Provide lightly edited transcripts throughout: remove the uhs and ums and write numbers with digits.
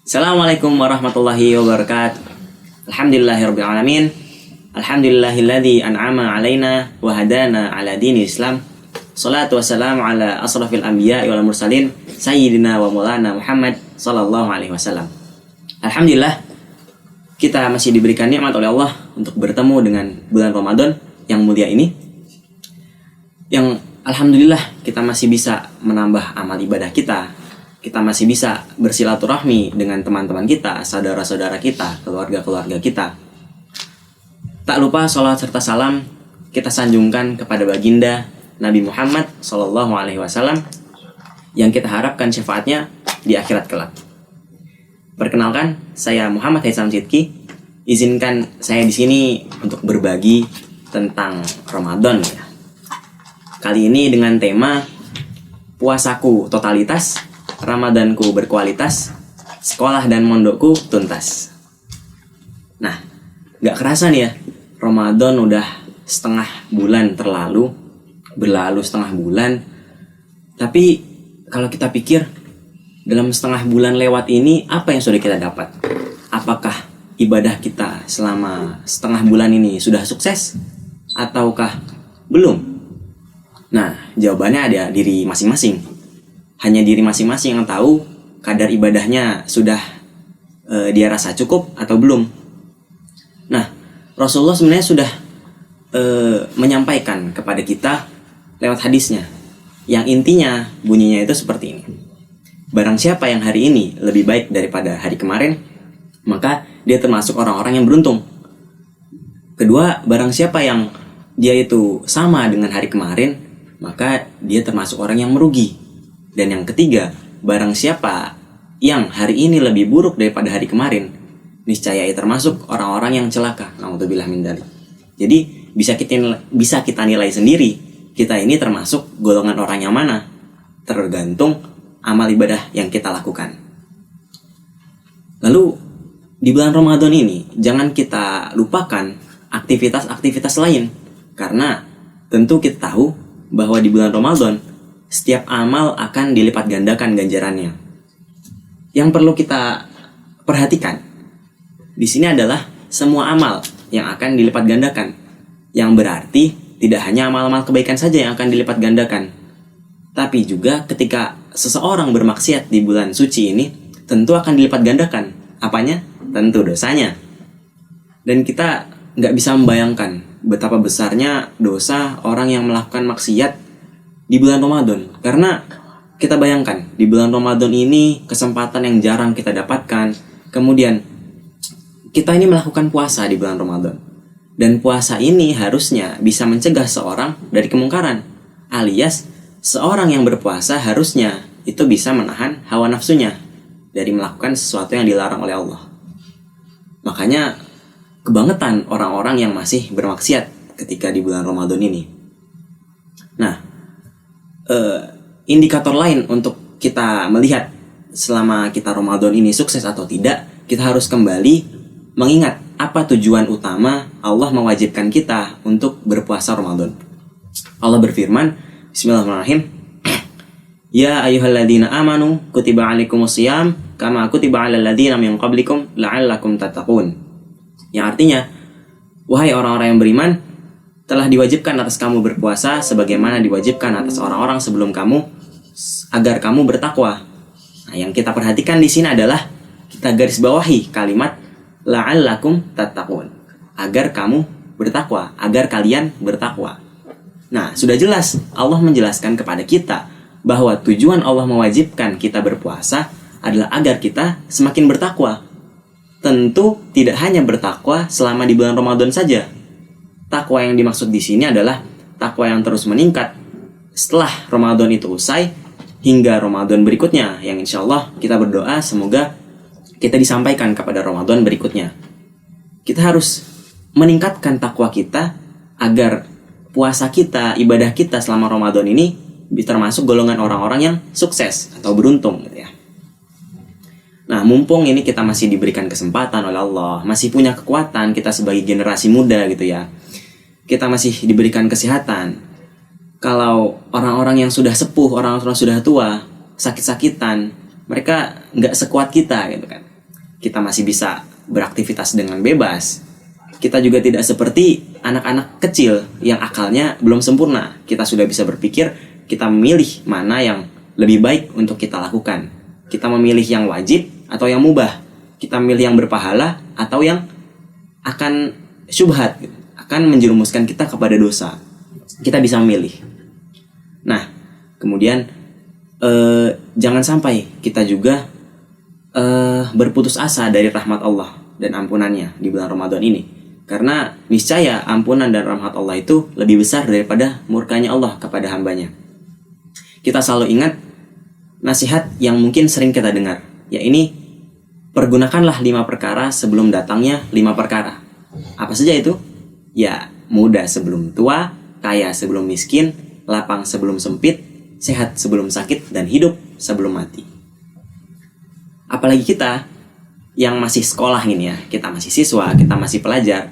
Assalamualaikum warahmatullahi wabarakatuh. Alhamdulillahirabbil alamin. Alhamdulillahilladzi an'ama 'alaina wa hadana 'ala dinil Islam. Shalatu wassalamu ala asrafil anbiya'i wal mursalin sayyidina wa maulana Muhammad sallallahu alaihi wasallam. Alhamdulillah kita masih diberikan nikmat oleh Allah untuk bertemu dengan bulan Ramadan yang mulia ini. Yang alhamdulillah kita masih bisa menambah amal ibadah kita. Kita masih bisa bersilaturahmi dengan teman-teman kita, saudara-saudara kita, keluarga-keluarga kita. Tak lupa sholawat serta salam kita sanjungkan kepada baginda Nabi Muhammad SAW yang kita harapkan syafaatnya di akhirat kelak. Perkenalkan, saya Muhammad Haisam Sidki. Izinkan saya di sini untuk berbagi tentang Ramadan ya. Kali ini dengan tema puasaku totalitas, Ramadanku berkualitas, sekolah dan mondokku tuntas. Nah, gak kerasa nih ya, Ramadan udah setengah bulan berlalu setengah bulan. Tapi kalau kita pikir, dalam setengah bulan lewat ini, apa yang sudah kita dapat? Apakah ibadah kita selama setengah bulan ini sudah sukses? Ataukah belum? Nah, jawabannya ada diri masing-masing. Hanya diri masing-masing yang tahu kadar ibadahnya sudah dia rasa cukup atau belum. Nah, Rasulullah sebenarnya sudah menyampaikan kepada kita lewat hadisnya, yang intinya bunyinya itu seperti ini: barang siapa yang hari ini lebih baik daripada hari kemarin, maka dia termasuk orang-orang yang beruntung. Kedua, barang siapa yang dia itu sama dengan hari kemarin, maka dia termasuk orang yang merugi. Dan yang ketiga, barang siapa yang hari ini lebih buruk daripada hari kemarin, niscaya ia termasuk orang-orang yang celaka. Na'udzubillah min dzalik. Jadi bisa kita nilai sendiri, kita ini termasuk golongan orang yang mana, tergantung amal ibadah yang kita lakukan. Lalu di bulan Ramadan ini jangan kita lupakan aktivitas-aktivitas lain, karena tentu kita tahu bahwa di bulan Ramadan setiap amal akan dilipat gandakan ganjarannya. Yang perlu kita perhatikan di sini adalah semua amal yang akan dilipat gandakan. Yang berarti tidak hanya amal-amal kebaikan saja yang akan dilipat gandakan, tapi juga ketika seseorang bermaksiat di bulan suci ini, tentu akan dilipat gandakan. Apanya? Tentu dosanya. Dan kita nggak bisa membayangkan betapa besarnya dosa orang yang melakukan maksiat di bulan Ramadan. Karena kita bayangkan, di bulan Ramadan ini kesempatan yang jarang kita dapatkan. Kemudian kita ini melakukan puasa di bulan Ramadan, dan puasa ini harusnya bisa mencegah seorang dari kemungkaran, alias seorang yang berpuasa harusnya itu bisa menahan hawa nafsunya dari melakukan sesuatu yang dilarang oleh Allah. Makanya kebangetan orang-orang yang masih bermaksiat ketika di bulan Ramadan ini. Nah, indikator lain untuk kita melihat selama kita Ramadan ini sukses atau tidak, kita harus kembali mengingat apa tujuan utama Allah mewajibkan kita untuk berpuasa Ramadan. Allah berfirman, Bismillahirrahmanirrahim, Ya ayyuhalladzina amanu kutiba alaikumusiyam kama kutiba alal ladzina min qablikum la'allakum tattaqun. Yang artinya, wahai orang-orang yang beriman, telah diwajibkan atas kamu berpuasa sebagaimana diwajibkan atas orang-orang sebelum kamu agar kamu bertakwa. Nah, yang kita perhatikan di sini adalah kita garis bawahi kalimat la'allakum tattaqun, agar kamu bertakwa, agar kalian bertakwa. Nah, sudah jelas Allah menjelaskan kepada kita bahwa tujuan Allah mewajibkan kita berpuasa adalah agar kita semakin bertakwa. Tentu tidak hanya bertakwa selama di bulan Ramadan saja. Takwa yang dimaksud di sini adalah takwa yang terus meningkat setelah Ramadan itu usai hingga Ramadan berikutnya, yang insya Allah kita berdoa semoga kita disampaikan kepada Ramadan berikutnya. Kita harus meningkatkan takwa kita agar puasa kita, ibadah kita selama Ramadan ini termasuk golongan orang-orang yang sukses atau beruntung gitu ya. Nah, mumpung ini kita masih diberikan kesempatan oleh Allah, masih punya kekuatan kita sebagai generasi muda gitu ya, kita masih diberikan kesehatan. Kalau orang-orang yang sudah sepuh, orang-orang sudah tua, sakit-sakitan, mereka nggak sekuat kita gitu kan. kita masih bisa beraktivitas dengan bebas. Kita juga tidak seperti anak-anak kecil yang akalnya belum sempurna. Kita sudah bisa berpikir, kita memilih mana yang lebih baik untuk kita lakukan. Kita memilih yang wajib atau yang mubah. Kita memilih yang berpahala atau yang akan syubhat, akan menjerumuskan kita kepada dosa. Kita bisa memilih. Nah, kemudian jangan sampai kita juga berputus asa dari rahmat Allah dan ampunannya di bulan Ramadan ini. Karena niscaya ampunan dan rahmat Allah itu lebih besar daripada murkanya Allah kepada hambanya. Kita selalu ingat nasihat yang mungkin sering kita dengar, ya ini, pergunakanlah 5 perkara sebelum datangnya 5 perkara. Apa saja itu? Ya, muda sebelum tua, kaya sebelum miskin, lapang sebelum sempit, sehat sebelum sakit, dan hidup sebelum mati. Apalagi kita yang masih sekolah ini ya, kita masih siswa, kita masih pelajar,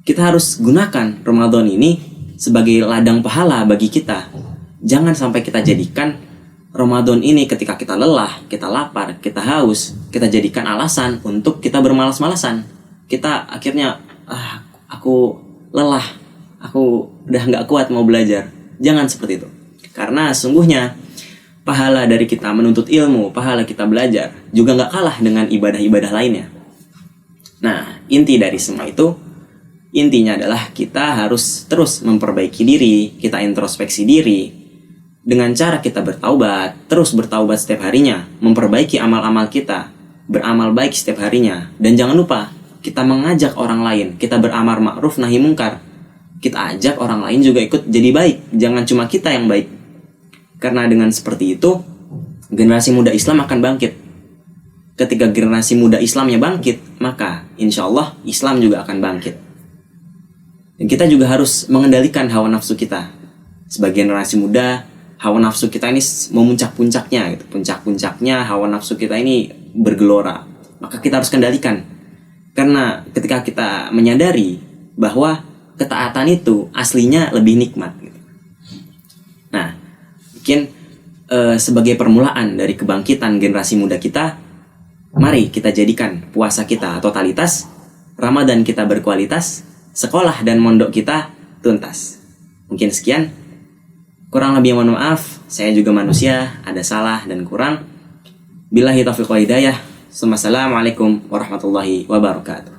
kita harus gunakan Ramadan ini sebagai ladang pahala bagi kita. Jangan sampai kita jadikan Ramadan ini ketika kita lelah, kita lapar, kita haus, kita jadikan alasan untuk kita bermalas-malasan. Kita akhirnya, aku lelah, aku udah gak kuat mau belajar. Jangan seperti itu. Karena sungguhnya pahala dari kita menuntut ilmu, pahala kita belajar juga gak kalah dengan ibadah-ibadah lainnya. Nah, inti dari semua itu, intinya adalah kita harus terus memperbaiki diri, kita introspeksi diri, dengan cara kita bertaubat, terus bertaubat setiap harinya, memperbaiki amal-amal kita, beramal baik setiap harinya. Dan jangan lupa, kita mengajak orang lain, kita beramar ma'ruf nahi mungkar. Kita ajak orang lain juga ikut jadi baik, jangan cuma kita yang baik. Karena dengan seperti itu, generasi muda Islam akan bangkit. Ketika generasi muda Islamnya bangkit, maka insya Allah Islam juga akan bangkit. Dan kita juga harus mengendalikan hawa nafsu kita. Sebagai generasi muda, hawa nafsu kita ini memuncak-puncaknya gitu. Puncak-puncaknya hawa nafsu kita ini bergelora. Maka kita harus kendalikan. Karena ketika kita menyadari bahwa ketaatan itu aslinya lebih nikmat gitu. Nah, mungkin sebagai permulaan dari kebangkitan generasi muda kita, mari kita jadikan puasa kita totalitas, Ramadan kita berkualitas, sekolah dan mondok kita tuntas. Mungkin sekian. Kurang lebih mohon maaf, saya juga manusia, ada salah dan kurang. Billahi taufiq wal hidayah. Assalamualaikum warahmatullahi wabarakatuh.